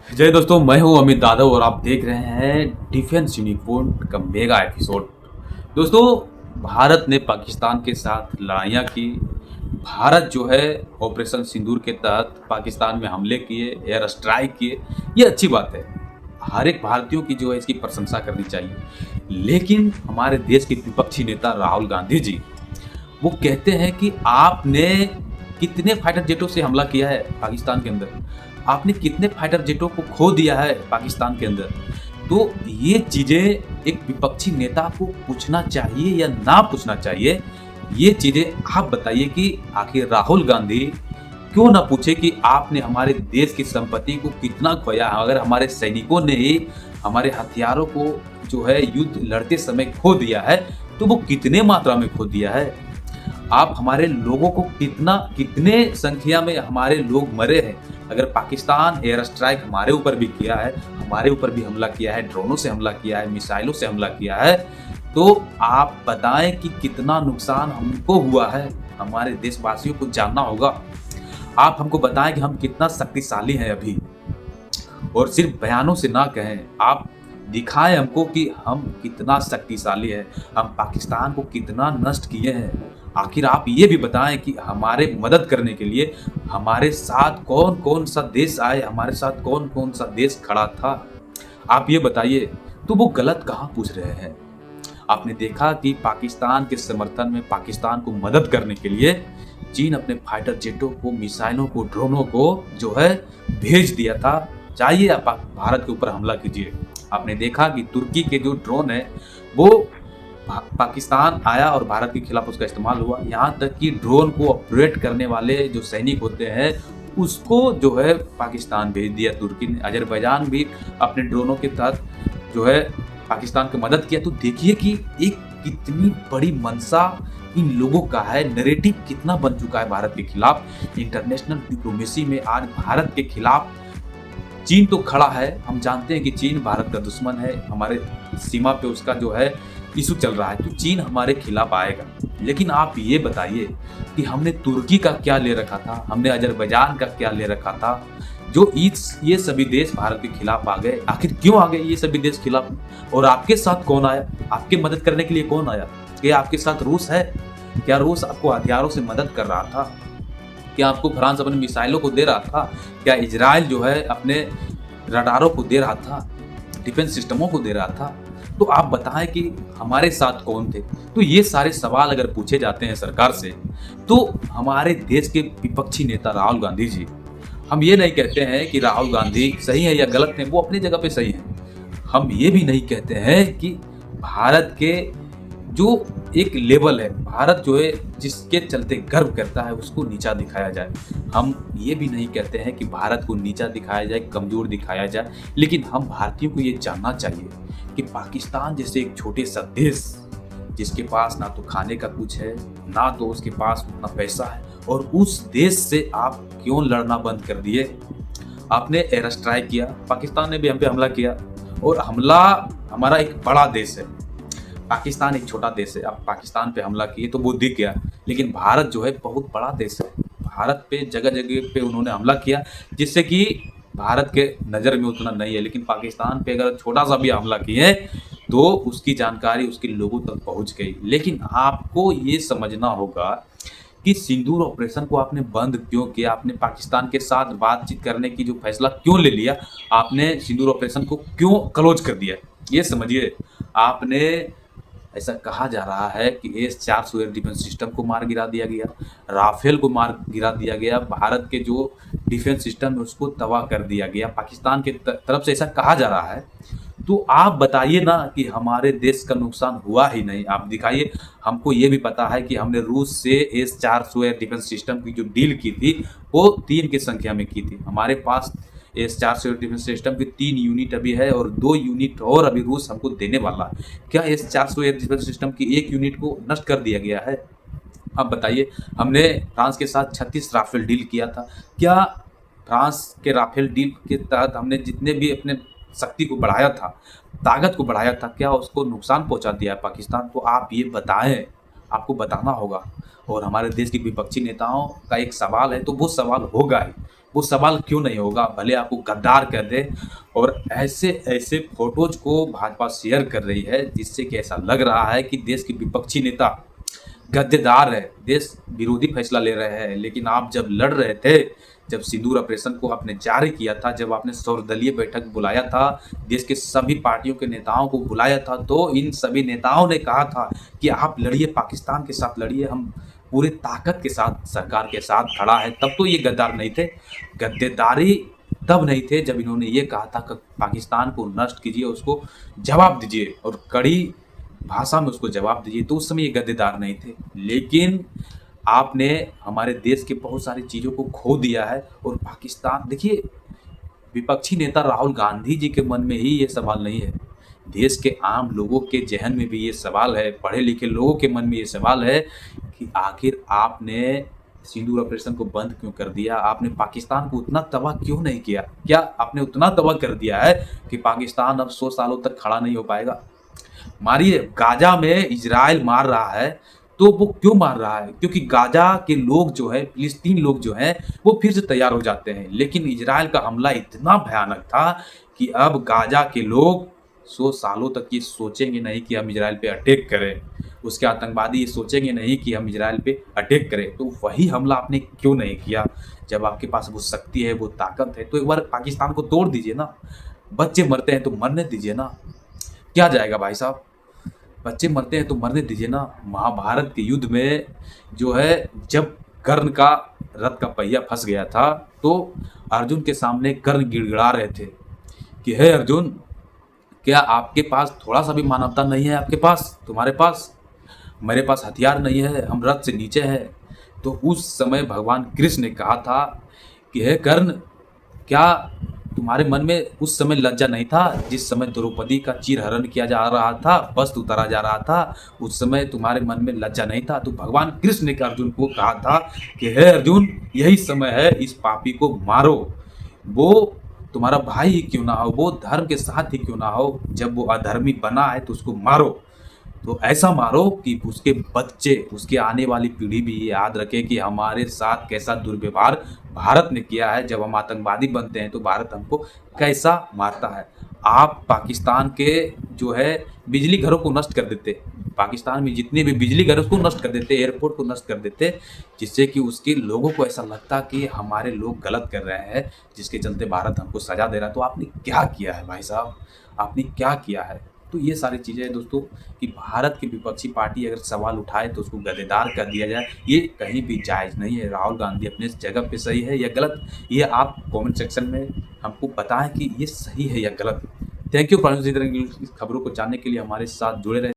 जय दोस्तों, मैं हूं अमित यादव और आप देख रहे हैं डिफेंस यूनिकोड का मेगा एपिसोड। दोस्तों, भारत ने पाकिस्तान के साथ लड़ाइयाँ की। भारत जो है ऑपरेशन सिंदूर के तहत पाकिस्तान में हमले किए, एयर स्ट्राइक किए। ये अच्छी बात है। हर एक भारतीयों की जो है इसकी प्रशंसा करनी चाहिए। लेकिन हमारे देश के विपक्षी नेता राहुल गांधी जी वो कहते हैं कि आपने कितने फाइटर जेटों से हमला किया है पाकिस्तान के अंदर, आपने कितने फाइटर जेटों को खो दिया है पाकिस्तान के अंदर। तो ये चीजें एक विपक्षी नेता को पूछना चाहिए या ना पूछना चाहिए, ये चीजें आप बताइए कि आखिर राहुल गांधी क्यों ना पूछे कि आपने हमारे देश की संपत्ति को कितना खोया है। अगर हमारे सैनिकों ने ही हमारे हथियारों को जो है युद्ध लड़ते समय खो दिया है, तो वो कितने मात्रा में खो दिया है। आप हमारे लोगों को कितने संख्या में हमारे लोग मरे हैं। अगर पाकिस्तान एयर स्ट्राइक हमारे ऊपर भी किया है, हमारे ऊपर भी हमला किया है, ड्रोनों से हमला किया है, मिसाइलों से हमला किया है, तो आप बताएं कि कितना नुकसान हमको हुआ है। हमारे देशवासियों को जानना होगा। आप हमको बताएं कि हम कितना शक्तिशाली हैं अभी, और सिर्फ बयानों से ना कहें। आप दिखाएं हमको कि हम कितना शक्तिशाली है, हम पाकिस्तान को कितना नष्ट किए हैं। आखिर आप ये भी बताएं कि हमारे मदद करने के लिए हमारे साथ कौन कौन सा देश आए, हमारे साथ कौन कौन सा देश खड़ा था। आप ये बताइए। तो वो गलत कहाँ पूछ रहे हैं। आपने देखा कि पाकिस्तान के समर्थन में, पाकिस्तान को मदद करने के लिए चीन अपने फाइटर जेटों को, मिसाइलों को, ड्रोनों को जो है भेज दिया था। जाइए आप भारत के ऊपर हमला कीजिए। आपने देखा कि तुर्की के जो ड्रोन है वो पाकिस्तान आया और भारत के खिलाफ उसका इस्तेमाल हुआ। यहाँ तक कि ड्रोन को ऑपरेट करने वाले जो सैनिक होते हैं उसको जो है पाकिस्तान भेज दिया तुर्की ने। अजरबैजान भी अपने ड्रोनों के तहत जो है पाकिस्तान की मदद किया। तो देखिए कि एक कितनी बड़ी मंशा इन लोगों का है, नैरेटिव कितना बन चुका है भारत के खिलाफ। इंटरनेशनल डिप्लोमेसी में आज भारत के खिलाफ चीन तो खड़ा है। हम जानते हैं कि चीन भारत का दुश्मन है, हमारे सीमा पे उसका जो है इशू चल रहा है, तो चीन हमारे खिलाफ आएगा। लेकिन आप ये बताइए कि हमने तुर्की का क्या ले रखा था, हमने अजरबैजान का क्या ले रखा था, जो ये सभी देश भारत के खिलाफ आ गए। आखिर क्यों आ गए ये सभी देश खिलाफ? और आपके साथ कौन आया? आपके मदद करने के लिए कौन आया? क्या आपके साथ रूस है? क्या रूस आपको हथियारों से मदद कर रहा था? क्या आपको फ्रांस अपने मिसाइलों को दे रहा था? क्या इजराइल जो है अपने रडारों को दे रहा था, डिफेंस सिस्टमों को दे रहा था? तो आप बताएं कि हमारे साथ कौन थे। तो ये सारे सवाल अगर पूछे जाते हैं सरकार से, तो हमारे देश के विपक्षी नेता राहुल गांधी जी, हम ये नहीं कहते हैं कि राहुल गांधी सही है या गलत है, वो अपनी जगह पे सही है। हम ये भी नहीं कहते हैं कि भारत के जो एक लेवल है, भारत जो है जिसके चलते गर्व करता है, उसको नीचा दिखाया जाए। हम ये भी नहीं कहते हैं कि भारत को नीचा दिखाया जाए, कमजोर दिखाया जाए। लेकिन हम भारतीयों को ये जानना चाहिए कि पाकिस्तान जैसे एक छोटे सा देश, जिसके पास ना तो खाने का कुछ है, ना तो उसके पास उतना पैसा है, और उस देश से आप क्यों लड़ना बंद कर दिए? आपने एयर स्ट्राइक किया, पाकिस्तान ने भी हम पे हमला किया, और हमला हमारा एक बड़ा देश है, पाकिस्तान एक छोटा देश है। आप पाकिस्तान पे हमला किए तो वो दिख गया। लेकिन भारत जो है बहुत बड़ा देश है। भारत पे जगह जगह पे उन्होंने हमला किया, जिससे कि भारत के नज़र में उतना नहीं है। लेकिन पाकिस्तान पे अगर छोटा सा भी हमला किए तो उसकी जानकारी उसके लोगों तक पहुंच गई। लेकिन आपको ये समझना होगा कि सिंदूर ऑपरेशन को आपने बंद क्यों किया? आपने पाकिस्तान के साथ बातचीत करने की जो फैसला क्यों ले लिया? आपने सिंदूर ऑपरेशन को क्यों क्लोज कर दिया? ये समझिए। आपने, ऐसा कहा जा रहा है कि S-400 एयर डिफेंस सिस्टम को मार गिरा दिया गया, राफेल को मार गिरा दिया गया, भारत के जो डिफेंस सिस्टम है उसको तबाह कर दिया गया, पाकिस्तान के तरफ से ऐसा कहा जा रहा है। तो आप बताइए ना कि हमारे देश का नुकसान हुआ ही नहीं। आप दिखाइए। हमको ये भी पता है कि हमने रूस से S-400 एयर डिफेंस सिस्टम की जो डील की थी वो 3 की संख्या में की थी। हमारे पास S-400 एयर डिफेंस सिस्टम की 3 यूनिट अभी है, और 2 यूनिट और अभी रूस हमको देने वाला है। क्या S-400 एयर डिफेंस सिस्टम की 1 यूनिट को नष्ट कर दिया गया है? आप बताइए। हमने फ्रांस के साथ 36 राफेल डील किया था। क्या फ्रांस के राफेल डील के तहत हमने जितने भी अपने शक्ति को बढ़ाया था, ताकत को बढ़ाया था, क्या उसको नुकसान पहुंचा दिया है पाकिस्तान? तो आप ये बताएं। आपको बताना होगा। और हमारे देश के विपक्षी नेताओं का एक सवाल है, तो वो सवाल होगा ही। वो सवाल क्यों नहीं होगा, भले आपको गद्दार कह दे। और ऐसे-ऐसे फ़ोटोज़ को भाजपा शेयर कर रही है, जिससे कि ऐसा लग रहा है कि देश के विपक्षी नेता गद्देदार है, देश विरोधी फैसला ले रहे हैं। लेकिन आप जब लड़ रहे थे, जब सिंदूर ऑपरेशन को आपने जारी किया था, जब आपने सर्वदलीय बैठक बुलाया था, देश के सभी पार्टियों के नेताओं को बुलाया था, तो इन सभी नेताओं ने कहा था कि आप लड़िए, पाकिस्तान के साथ लड़िए, हम पूरी ताकत के साथ सरकार के साथ खड़ा है। तब तो ये गद्दार नहीं थे। गद्देदारी तब नहीं थे जब इन्होंने ये कहा था कि पाकिस्तान को नष्ट कीजिए, उसको जवाब दीजिए और कड़ी भाषा में उसको जवाब दीजिए, तो उस समय ये गद्देदार नहीं थे। लेकिन आपने हमारे देश के बहुत सारी चीज़ों को खो दिया है। और पाकिस्तान देखिए, विपक्षी नेता राहुल गांधी जी के मन में ही ये सवाल नहीं है, देश के आम लोगों के ज़हन में भी ये सवाल है, पढ़े-लिखे लोगों के मन में ये सवाल है कि आखिर आपने सिंदूर ऑपरेशन को बंद क्यों कर दिया? आपने पाकिस्तान को उतना तबाह क्यों नहीं किया? क्या आपने उतना तबाह कर दिया है कि पाकिस्तान अब 100 सालों तक खड़ा नहीं हो पाएगा? मारिए, गाज़ा में इज़राइल मार रहा है, तो वो क्यों मार रहा है? क्योंकि गाज़ा के लोग जो हैं, फ़िलिस्तीन लोग जो हैं, वो फिर से तैयार हो जाते हैं। लेकिन इज़राइल का हमला इतना भयानक था कि अब गाज़ा के लोग 100 सालों तक ये सोचेंगे नहीं कि हम इज़राइल पे अटैक करें। उसके आतंकवादी ये सोचेंगे नहीं कि हम इज़राइल पे अटैक करें। तो वही हमला आपने क्यों नहीं किया? जब आपके पास वो शक्ति है, वो ताकत है, तो एक बार पाकिस्तान को तोड़ दीजिए ना। बच्चे मरते हैं तो मरने दीजिए ना। क्या जाएगा भाई साहब? बच्चे मरते हैं तो मरने दीजिए ना। महाभारत के युद्ध में जो है, जब कर्ण का रथ का पहिया फँस गया था, तो अर्जुन के सामने कर्ण गिड़गिड़ा रहे थे कि हे अर्जुन, क्या आपके पास थोड़ा-सा भी मानवता नहीं है आपके पास? तुम्हारे पास? मेरे पास हथियार नहीं है, हम रथ से नीचे हैं। तो उस समय भगवान कृष्ण ने कहा था कि हे कर्ण, क्या तुम्हारे मन में उस समय लज्जा नहीं था, जिस समय द्रौपदी का चीरहरण किया जा रहा था, वस्त्र उतारा जा रहा था, उस समय तुम्हारे मन में लज्जा नहीं था? तो भगवान कृष्ण ने अर्जुन को कहा था कि हे अर्जुन, यही समय है, इस पापी को मारो। वो तुम्हारा भाई ही क्यों ना हो, वो धर्म के साथ ही क्यों ना हो, जब वो अधर्मी बना है तो उसको मारो। तो ऐसा मारो कि उसके बच्चे, उसके आने वाली पीढ़ी भी ये याद रखे कि हमारे साथ कैसा दुर्व्यवहार भारत ने किया है। जब हम आतंकवादी बनते हैं तो भारत हमको कैसा मारता है। आप पाकिस्तान के जो है बिजली घरों को नष्ट कर देते, पाकिस्तान में जितने भी बिजली घर उसको नष्ट कर देते, एयरपोर्ट को नष्ट कर देते, जिससे कि उसके लोगों को ऐसा लगता कि हमारे लोग गलत कर रहे हैं, जिसके चलते भारत हमको सज़ा दे रहा है। तो आपने क्या किया है भाई साहब? आपने क्या किया है? तो ये सारी चीज़ें हैं दोस्तों, कि भारत की विपक्षी पार्टी अगर सवाल उठाए तो उसको गद्देदार कर दिया जाए, ये कहीं भी जायज़ नहीं है। राहुल गांधी अपने जगह पे सही है या गलत, ये आप कमेंट सेक्शन में हमको बताएं कि ये सही है या गलत। थैंक यू फ्रेंड्स, इस तरह की खबरों को जानने के लिए हमारे साथ जुड़े रहें।